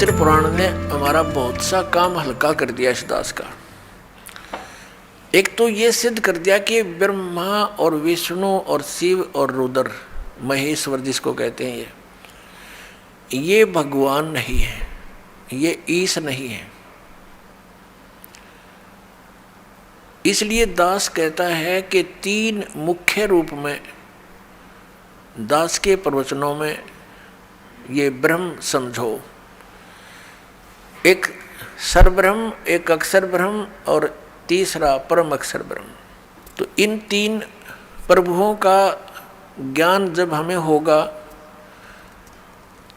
पवित्र पुराण ने हमारा बहुत सा काम हल्का कर दिया इस दास का। एक तो ये सिद्ध कर दिया कि ब्रह्मा और विष्णु और शिव और रुद्र महेश्वर जिसको कहते हैं ये भगवान नहीं है, ये ईश नहीं है। इसलिए दास कहता है कि तीन मुख्य रूप में दास के प्रवचनों में ये ब्रह्म समझो, एक सरब्रह्म, एक अक्षर ब्रह्म और तीसरा परम अक्षर ब्रह्म। तो इन तीन प्रभुओं का ज्ञान जब हमें होगा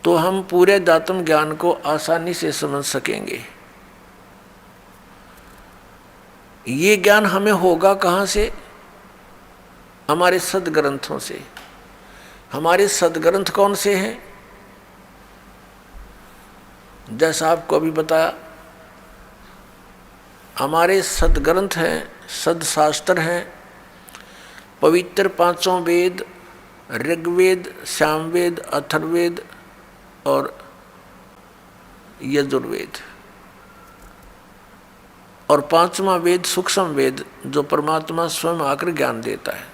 तो हम पूरे दातम ज्ञान को आसानी से समझ सकेंगे। ये ज्ञान हमें होगा कहाँ से? हमारे सदग्रंथों से। हमारे सदग्रंथ कौन से हैं? जैसा आपको अभी बताया, हमारे सदग्रंथ हैं, सदशास्त्र हैं, पवित्र पांचों वेद, ऋग्वेद, सामवेद, अथर्ववेद और यजुर्वेद, और पांचवा वेद सूक्ष्म वेद जो परमात्मा स्वयं आकर ज्ञान देता है।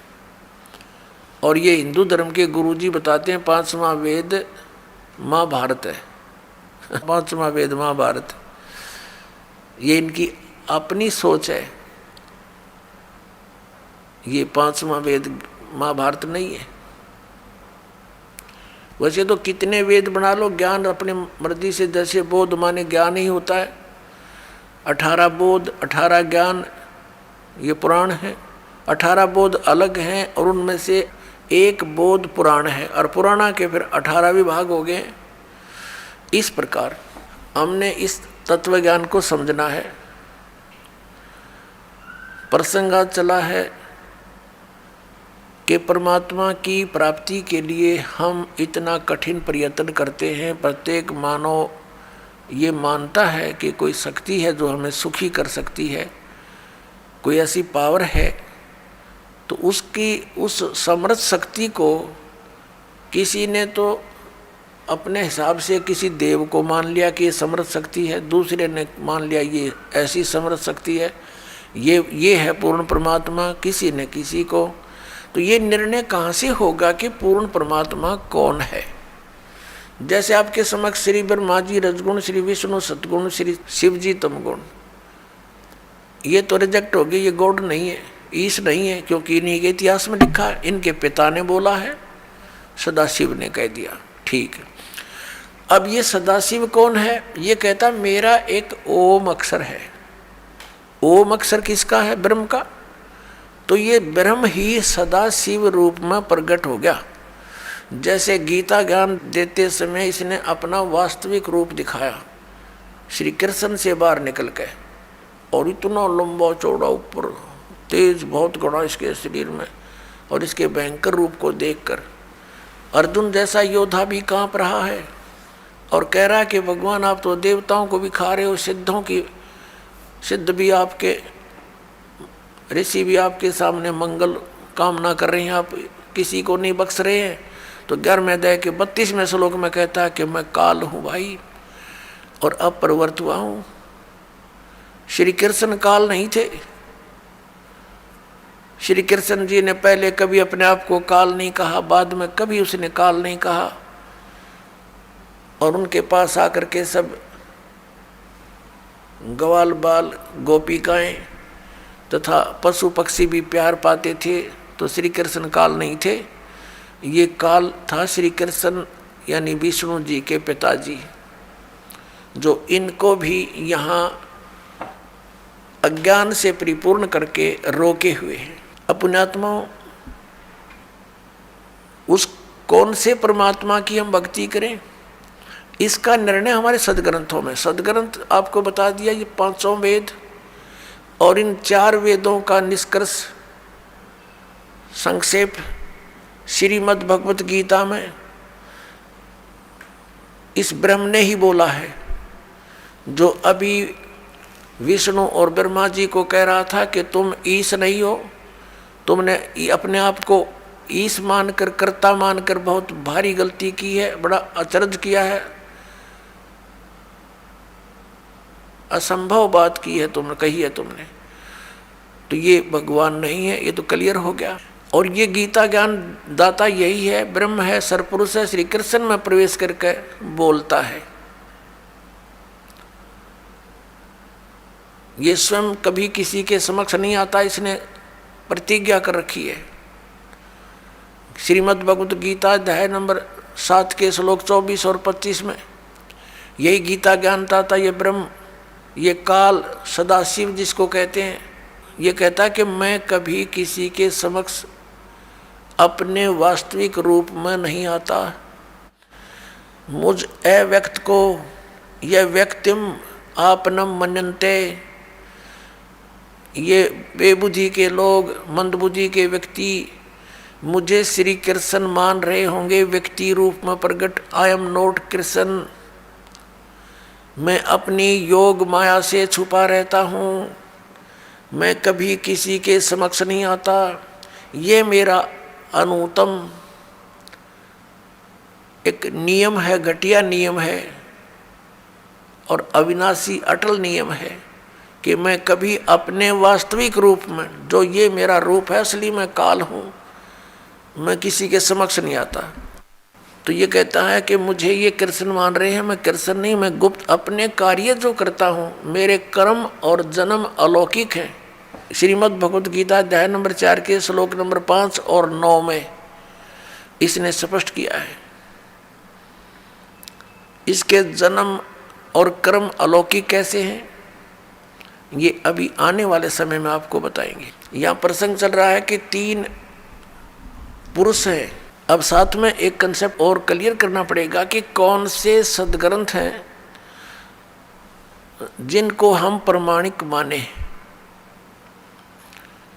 और ये हिंदू धर्म के गुरुजी बताते हैं पांचवा वेद महाभारत है। पांचवा वेद महाभारत, ये इनकी अपनी सोच है। ये पांचवा वेद महाभारत नहीं है। वैसे तो कितने वेद बना लो, ज्ञान अपने मर्जी से, जैसे बोध माने ज्ञान ही होता है। 18 बोध 18 ज्ञान ये पुराण है। 18 बोध अलग हैं और उनमें से एक बोध पुराण है, और पुराणा के फिर 18 विभाग हो गए। इस प्रकार हमने इस तत्व ज्ञान को समझना है। प्रसंग चला है कि परमात्मा की प्राप्ति के लिए हम इतना कठिन प्रयत्न करते हैं। प्रत्येक मानव ये मानता है कि कोई शक्ति है जो हमें सुखी कर सकती है, कोई ऐसी पावर है। तो उसकी उस समर्थ शक्ति को किसी ने तो अपने हिसाब से किसी देव को मान लिया कि ये समर्थ शक्ति है, दूसरे ने मान लिया ये ऐसी समर्थ शक्ति है, ये है पूर्ण परमात्मा, किसी ने किसी को। तो ये निर्णय कहाँ से होगा कि पूर्ण परमात्मा कौन है? जैसे आपके समक्ष श्री ब्रह्मा जी रजगुण, श्री विष्णु सतगुण, श्री शिव जी तमगुण, ये तो रिजेक्ट हो गए, ये गॉड नहीं है, ईश नहीं है, क्योंकि इन्हीं के इतिहास में लिखा है, इनके पिता ने बोला है, सदाशिव ने कह दिया। ठीक है, अब ये सदाशिव कौन है? ये कहता मेरा एक ओम अक्षर है। ओम अक्षर किसका है? ब्रह्म का। तो ये ब्रह्म ही सदाशिव रूप में प्रकट हो गया। जैसे गीता ज्ञान देते समय इसने अपना वास्तविक रूप दिखाया श्री कृष्ण से बाहर निकल के, और इतना लंबा चौड़ा, ऊपर तेज बहुत घड़ा इसके शरीर में, और इसके भयंकर रूप को देखकर अर्जुन जैसा योद्धा भी कांप रहा है और कह रहा है कि भगवान आप तो देवताओं को भी खा रहे हो, सिद्धों की सिद्ध भी आपके, ऋषि भी आपके सामने मंगल कामना कर रहे हैं, आप किसी को नहीं बख्श रहे हैं। तो 11वें अध्याय के 32वें श्लोक में कहता है कि मैं काल हूँ भाई, और अब प्रवृत्त हुआ हूँ। श्री कृष्ण काल नहीं थे। श्री कृष्ण जी ने पहले कभी अपने आप को काल नहीं कहा, बाद में कभी उसने काल नहीं कहा। और उनके पास आकर के सब ग्वाल बाल गोपिकाएं तथा पशु पक्षी भी प्यार पाते थे। तो श्री कृष्ण काल नहीं थे, ये काल था श्री कृष्ण यानी विष्णु जी के पिताजी, जो इनको भी यहाँ अज्ञान से परिपूर्ण करके रोके हुए हैं। पुण्यात्मा, उस कौन से परमात्मा की हम भक्ति करें, इसका निर्णय हमारे सदग्रंथों में। सदग्रंथ आपको बता दिया, ये पांचों वेद, और इन 4 वेदों का निष्कर्ष संक्षेप श्रीमद् भगवत गीता में इस ब्रह्म ने ही बोला है, जो अभी विष्णु और ब्रह्मा जी को कह रहा था कि तुम ईश नहीं हो, तुमने अपने आप को ईश मानकर, कर्ता मानकर बहुत भारी गलती की है, बड़ा अचरज किया है। असंभव बात की है तुमने, कही है तुमने, तो ये भगवान नहीं है, ये तो क्लियर हो गया। और ये गीता ज्ञान दाता यही है, ब्रह्म है, सरपुरुष है, श्री कृष्ण में प्रवेश करके बोलता है। ये स्वयं कभी किसी के समक्ष नहीं आता, इसने प्रतिज्ञा कर रखी है। श्रीमद् भगवत गीता अध्याय नंबर 7 के श्लोक 24 और 25 में यही गीता ज्ञानता था, ये ब्रह्म, ये काल, सदाशिव जिसको कहते हैं, ये कहता कि मैं कभी किसी के समक्ष अपने वास्तविक रूप में नहीं आता। मुझ अव्यक्त को यह व्यक्तिम आपनम मन्यन्ते, ये बेबुद्धि के लोग, मंदबुद्धि के व्यक्ति मुझे श्री कृष्ण मान रहे होंगे व्यक्ति रूप में प्रकट। आई एम नॉट कृष्ण, मैं अपनी योग माया से छुपा रहता हूँ, मैं कभी किसी के समक्ष नहीं आता। ये मेरा अनुत्तम एक नियम है, घटिया नियम है और अविनाशी अटल नियम है कि मैं कभी अपने वास्तविक रूप में, जो ये मेरा रूप है, असली मैं काल हूँ, मैं किसी के समक्ष नहीं आता। तो ये कहता है कि मुझे ये कृष्ण मान रहे हैं, मैं कृष्ण नहीं, मैं गुप्त अपने कार्य जो करता हूँ, मेरे कर्म और जन्म अलौकिक हैं। श्रीमद् भगवत गीता अध्याय नंबर 4 के श्लोक नंबर 5 और 9 में इसने स्पष्ट किया है। इसके जन्म और कर्म अलौकिक कैसे हैं, ये अभी आने वाले समय में आपको बताएंगे। यहाँ प्रसंग चल रहा है कि 3 पुरुष हैं। अब साथ में एक कंसेप्ट और क्लियर करना पड़ेगा कि कौन से सदग्रंथ हैं जिनको हम प्रमाणिक माने।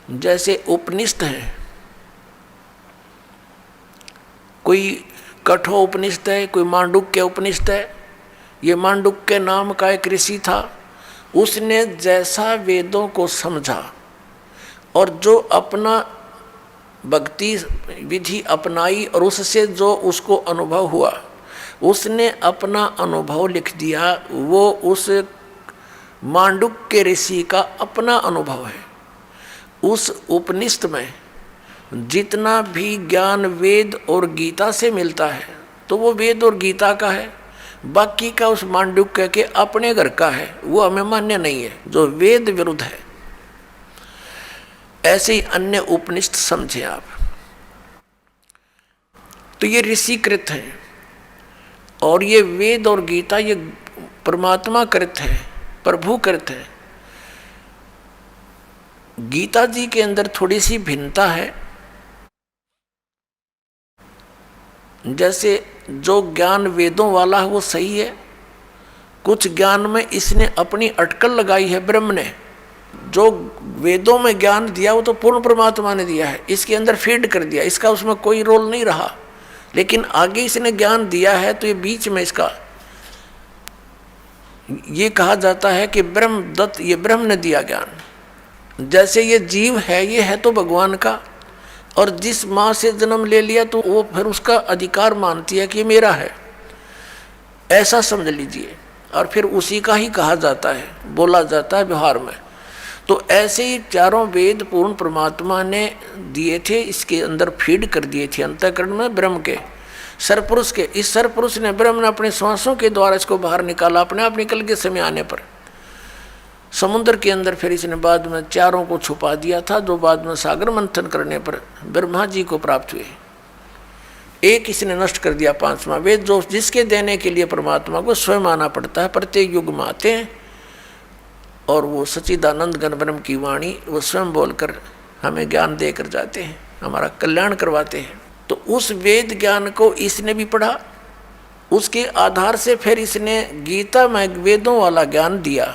जैसे उपनिषद हैं, कोई कठोपनिषद है, कोई मांडुक्य उपनिषद है। ये मांडुक्य नाम का एक ऋषि था, उसने जैसा वेदों को समझा और जो अपना भक्ति विधि अपनाई और उससे जो उसको अनुभव हुआ, उसने अपना अनुभव लिख दिया। वो उस मांडुक्य ऋषि का अपना अनुभव है। उस उपनिषद में जितना भी ज्ञान वेद और गीता से मिलता है तो वो वेद और गीता का है, बाकी का उस मांडुक्य के अपने घर का है, वो हमें मान्य नहीं है, जो वेद विरुद्ध है। ऐसे ही अन्य उपनिषद समझे आप। तो ये ऋषिकृत हैं और ये वेद और गीता ये परमात्मा कृत है, प्रभु कृत है। गीता जी के अंदर थोड़ी सी भिन्नता है। जैसे जो ज्ञान वेदों वाला है वो सही है, कुछ ज्ञान में इसने अपनी अटकल लगाई है ब्रह्म ने। जो वेदों में ज्ञान दिया वो तो पूर्ण परमात्मा ने दिया है, इसके अंदर फीड कर दिया, इसका उसमें कोई रोल नहीं रहा। लेकिन आगे इसने ज्ञान दिया है तो ये बीच में इसका ये कहा जाता है कि ब्रह्म दत्त, ये ब्रह्म ने दिया ज्ञान। जैसे ये जीव है, ये है तो भगवान का, और जिस माँ से जन्म ले लिया तो वो फिर उसका अधिकार मानती है कि ये मेरा है, ऐसा समझ लीजिए। और फिर उसी का ही कहा जाता है, बोला जाता है व्यवहार में। तो ऐसे ही चारों वेद पूर्ण परमात्मा ने दिए थे, इसके अंदर फीड कर दिए थे अंतःकरण में ब्रह्म के, सरपुरुष के। इस सरपुरुष ने, ब्रह्म ने अपने श्वासों के द्वारा इसको बाहर निकाला। अपने आप निकल के समय आने पर समुद्र के अंदर फिर इसने बाद में चारों को छुपा दिया था, जो बाद में सागर मंथन करने पर ब्रह्मा जी को प्राप्त हुए। एक इसने नष्ट कर दिया, 5वां वेद, जो जिसके देने के लिए परमात्मा को स्वयं आना पड़ता है। प्रत्येक युग में आते हैं और वो सच्चिदानंद घन ब्रह्म की वाणी वो स्वयं बोलकर हमें ज्ञान देकर जाते हैं, हमारा कल्याण करवाते हैं। तो उस वेद ज्ञान को इसने भी पढ़ा, उसके आधार से फिर इसने गीता में वेदों वाला ज्ञान दिया।